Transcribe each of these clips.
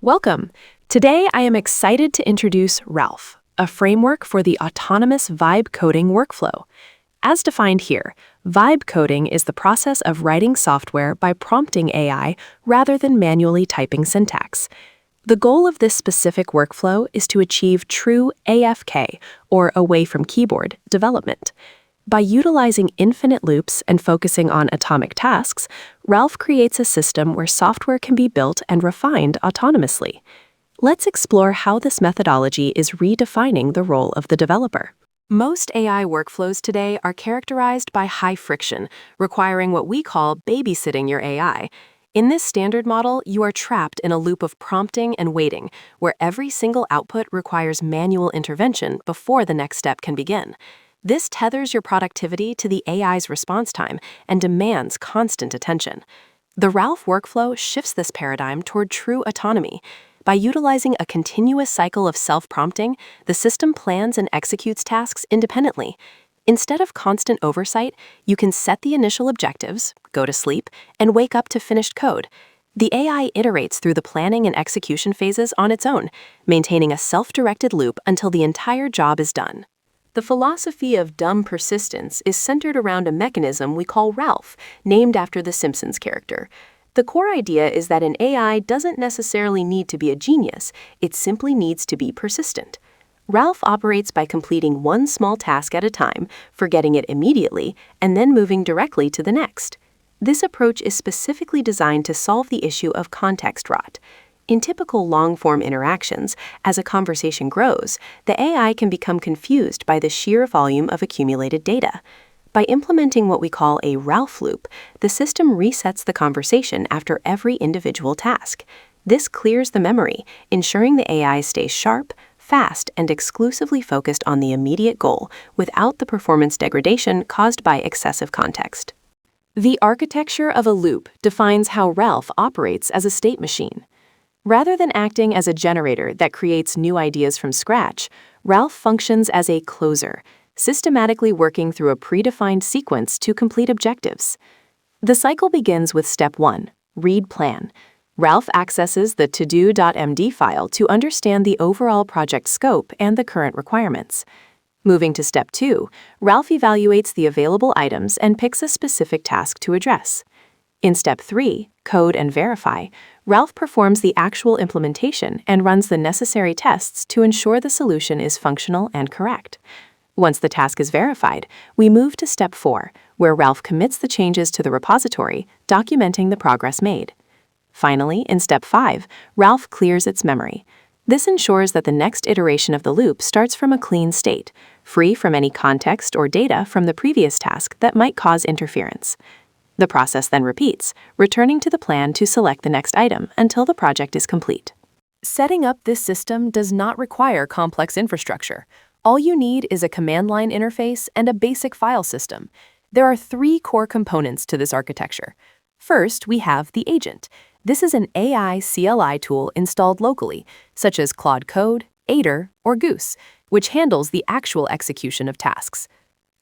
Welcome! Today I am excited to introduce Ralph, a framework for the autonomous vibe coding workflow. As defined here, vibe coding is the process of writing software by prompting AI rather than manually typing syntax. The goal of this specific workflow is to achieve true AFK, or away from keyboard, development. By utilizing infinite loops and focusing on atomic tasks, Ralph creates a system where software can be built and refined autonomously. Let's explore how this methodology is redefining the role of the developer. Most AI workflows today are characterized by high friction, requiring what we call babysitting your AI. In this standard model, you are trapped in a loop of prompting and waiting, where every single output requires manual intervention before the next step can begin. This tethers your productivity to the AI's response time and demands constant attention. The Ralph workflow shifts this paradigm toward true autonomy. By utilizing a continuous cycle of self-prompting, the system plans and executes tasks independently. Instead of constant oversight, you can set the initial objectives, go to sleep, and wake up to finished code. The AI iterates through the planning and execution phases on its own, maintaining a self-directed loop until the entire job is done. The philosophy of dumb persistence is centered around a mechanism we call Ralph, named after the Simpsons character. The core idea is that an AI doesn't necessarily need to be a genius, it simply needs to be persistent. Ralph operates by completing one small task at a time, forgetting it immediately, and then moving directly to the next. This approach is specifically designed to solve the issue of context rot. In typical long-form interactions, as a conversation grows, the AI can become confused by the sheer volume of accumulated data. By implementing what we call a Ralph loop, the system resets the conversation after every individual task. This clears the memory, ensuring the AI stays sharp, fast, and exclusively focused on the immediate goal without the performance degradation caused by excessive context. The architecture of a loop defines how Ralph operates as a state machine. Rather than acting as a generator that creates new ideas from scratch, Ralph functions as a closer, systematically working through a predefined sequence to complete objectives. The cycle begins with Step 1, Read Plan. Ralph accesses the todo.md file to understand the overall project scope and the current requirements. Moving to Step 2, Ralph evaluates the available items and picks a specific task to address. In Step 3, Code and Verify, Ralph performs the actual implementation and runs the necessary tests to ensure the solution is functional and correct. Once the task is verified, we move to Step 4, where Ralph commits the changes to the repository, documenting the progress made. Finally, in Step 5, Ralph clears its memory. This ensures that the next iteration of the loop starts from a clean state, free from any context or data from the previous task that might cause interference. The process then repeats, returning to the plan to select the next item until the project is complete. Setting up this system does not require complex infrastructure. All you need is a command line interface and a basic file system. There are three core components to this architecture. First, we have the agent. This is an AI CLI tool installed locally, such as Claude Code, Aider, or Goose, which handles the actual execution of tasks.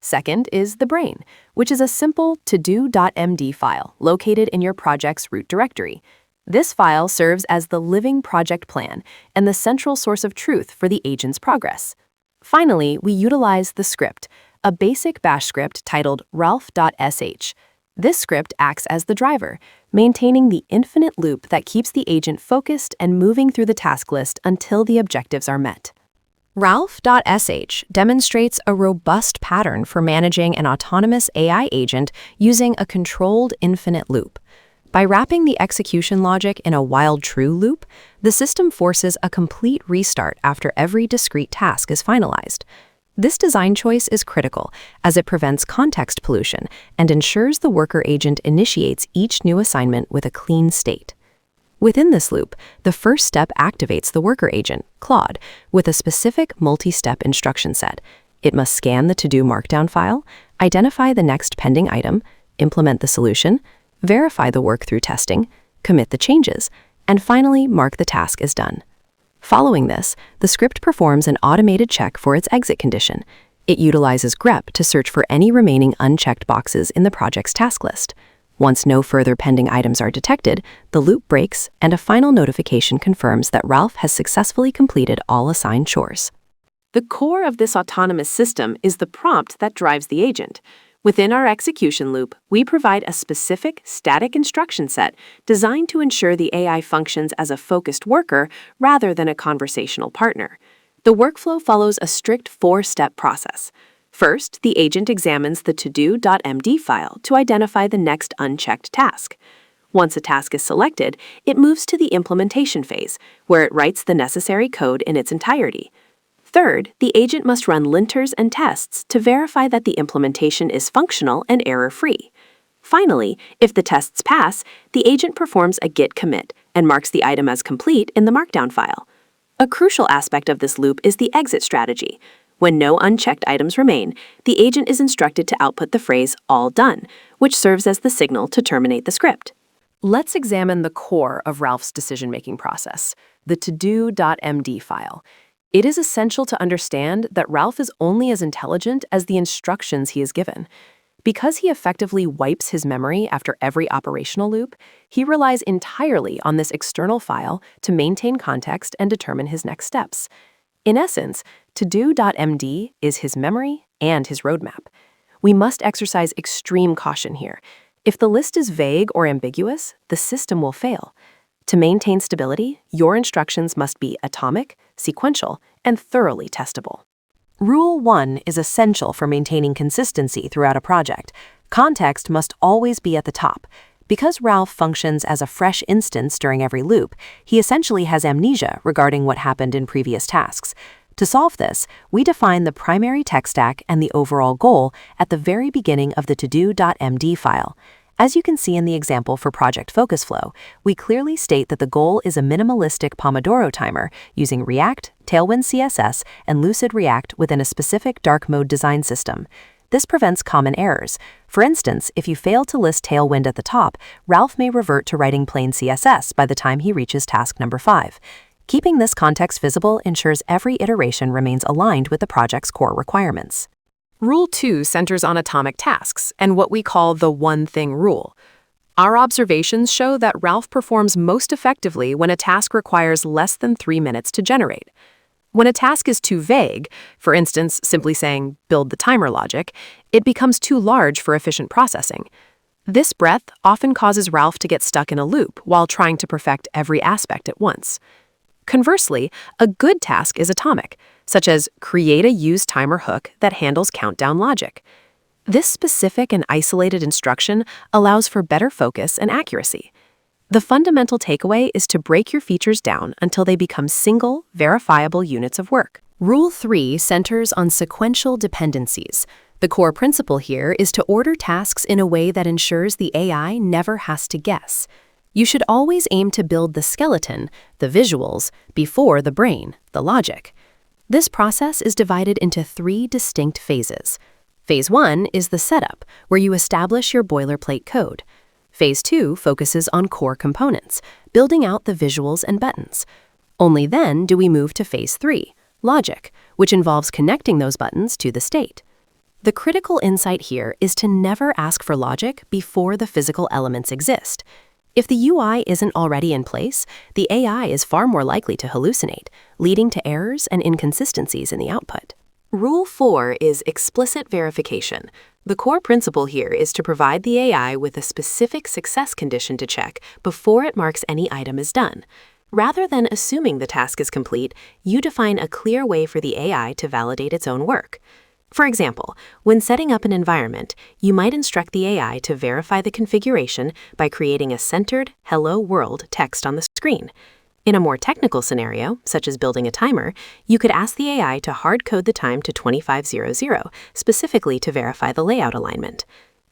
Second is the brain, which is a simple todo.md file located in your project's root directory. This file serves as the living project plan and the central source of truth for the agent's progress. Finally, we utilize the script, a basic bash script titled ralph.sh. This script acts as the driver, maintaining the infinite loop that keeps the agent focused and moving through the task list until the objectives are met. Ralph.sh demonstrates a robust pattern for managing an autonomous AI agent using a controlled infinite loop. By wrapping the execution logic in a while true loop, the system forces a complete restart after every discrete task is finalized. This design choice is critical as it prevents context pollution and ensures the worker agent initiates each new assignment with a clean state. Within this loop, the first step activates the worker agent, Claude, with a specific multi-step instruction set. It must scan the to-do markdown file, identify the next pending item, implement the solution, verify the work through testing, commit the changes, and finally mark the task as done. Following this, the script performs an automated check for its exit condition. It utilizes grep to search for any remaining unchecked boxes in the project's task list. Once no further pending items are detected, the loop breaks and a final notification confirms that Ralph has successfully completed all assigned chores. The core of this autonomous system is the prompt that drives the agent. Within our execution loop, we provide a specific, static instruction set designed to ensure the AI functions as a focused worker rather than a conversational partner. The workflow follows a strict 4-step process. First, the agent examines the todo.md file to identify the next unchecked task. Once a task is selected, it moves to the implementation phase, where it writes the necessary code in its entirety. Third, the agent must run linters and tests to verify that the implementation is functional and error-free. Finally, if the tests pass, the agent performs a git commit and marks the item as complete in the Markdown file. A crucial aspect of this loop is the exit strategy. When no unchecked items remain, the agent is instructed to output the phrase "all done," which serves as the signal to terminate the script. Let's examine the core of Ralph's decision-making process, the todo.md file. It is essential to understand that Ralph is only as intelligent as the instructions he is given. Because he effectively wipes his memory after every operational loop, he relies entirely on this external file to maintain context and determine his next steps. In essence, todo.md is his memory and his roadmap. We must exercise extreme caution here. If the list is vague or ambiguous, the system will fail. To maintain stability, your instructions must be atomic, sequential, and thoroughly testable. Rule 1 is essential for maintaining consistency throughout a project. Context must always be at the top. Because Ralph functions as a fresh instance during every loop, he essentially has amnesia regarding what happened in previous tasks. To solve this, we define the primary tech stack and the overall goal at the very beginning of the todo.md file. As you can see in the example for Project Focus Flow, we clearly state that the goal is a minimalistic Pomodoro timer using React, Tailwind CSS, and Lucid React within a specific dark mode design system. This prevents common errors. For instance, if you fail to list Tailwind at the top, Ralph may revert to writing plain CSS by the time he reaches task number 5. Keeping this context visible ensures every iteration remains aligned with the project's core requirements. Rule 2 centers on atomic tasks and what we call the one-thing rule. Our observations show that Ralph performs most effectively when a task requires less than 3 minutes to generate. When a task is too vague, for instance, simply saying, "build the timer logic," it becomes too large for efficient processing. This breadth often causes Ralph to get stuck in a loop while trying to perfect every aspect at once. Conversely, a good task is atomic, such as create a use timer hook that handles countdown logic. This specific and isolated instruction allows for better focus and accuracy. The fundamental takeaway is to break your features down until they become single, verifiable units of work. Rule 3 centers on sequential dependencies. The core principle here is to order tasks in a way that ensures the AI never has to guess. You should always aim to build the skeleton, the visuals, before the brain, the logic. This process is divided into 3 distinct phases. Phase 1 is the setup, where you establish your boilerplate code. Phase 2 focuses on core components, building out the visuals and buttons. Only then do we move to Phase 3, logic, which involves connecting those buttons to the state. The critical insight here is to never ask for logic before the physical elements exist. If the UI isn't already in place, the AI is far more likely to hallucinate, leading to errors and inconsistencies in the output. Rule 4 is explicit verification. The core principle here is to provide the AI with a specific success condition to check before it marks any item as done. Rather than assuming the task is complete, you define a clear way for the AI to validate its own work. For example, when setting up an environment, you might instruct the AI to verify the configuration by creating a centered "Hello World" text on the screen. In a more technical scenario, such as building a timer, you could ask the AI to hard-code the time to 2500, specifically to verify the layout alignment.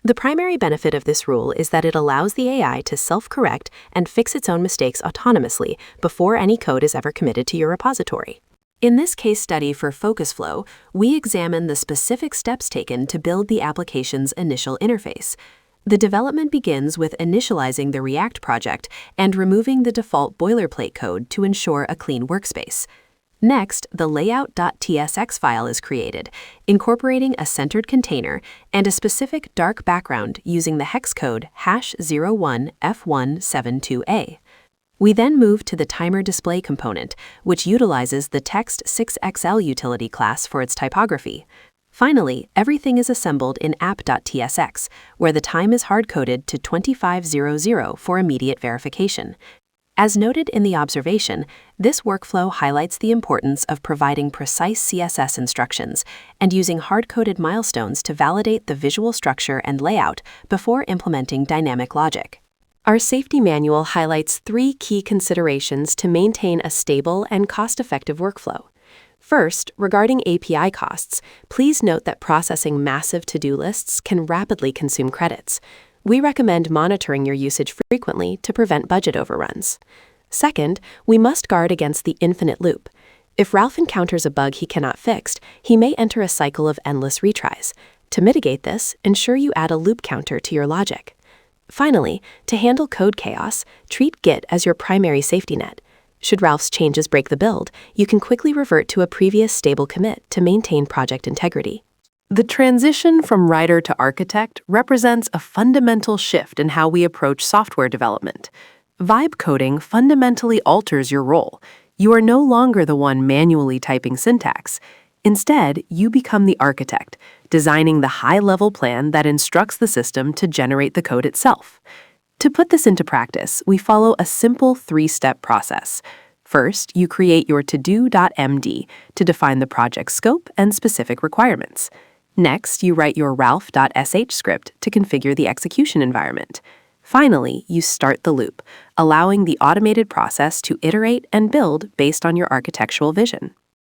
The primary benefit of this rule is that it allows the AI to self-correct and fix its own mistakes autonomously before any code is ever committed to your repository. In this case study for Focus Flow, we examine the specific steps taken to build the application's initial interface. The development begins with initializing the React project and removing the default boilerplate code to ensure a clean workspace. Next, the layout.tsx file is created, incorporating a centered container and a specific dark background using the hex code #01F172A. We then move to the timer display component, which utilizes the text6xl utility class for its typography. Finally, everything is assembled in app.tsx, where the time is hard-coded to 2500 for immediate verification. As noted in the observation, this workflow highlights the importance of providing precise CSS instructions and using hard-coded milestones to validate the visual structure and layout before implementing dynamic logic. Our safety manual highlights 3 key considerations to maintain a stable and cost-effective workflow. First, regarding API costs, please note that processing massive to-do lists can rapidly consume credits. We recommend monitoring your usage frequently to prevent budget overruns. Second, we must guard against the infinite loop. If Ralph encounters a bug he cannot fix, he may enter a cycle of endless retries. To mitigate this, ensure you add a loop counter to your logic. Finally, to handle code chaos, treat Git as your primary safety net. Should Ralph's changes break the build, you can quickly revert to a previous stable commit to maintain project integrity. The transition from writer to architect represents a fundamental shift in how we approach software development. Vibe coding fundamentally alters your role. You are no longer the one manually typing syntax. Instead, you become the architect, designing the high-level plan that instructs the system to generate the code itself. To put this into practice, we follow a simple 3-step process. First, you create your todo.md to define the project scope and specific requirements. Next, you write your ralph.sh script to configure the execution environment. Finally, you start the loop, allowing the automated process to iterate and build based on your architectural vision.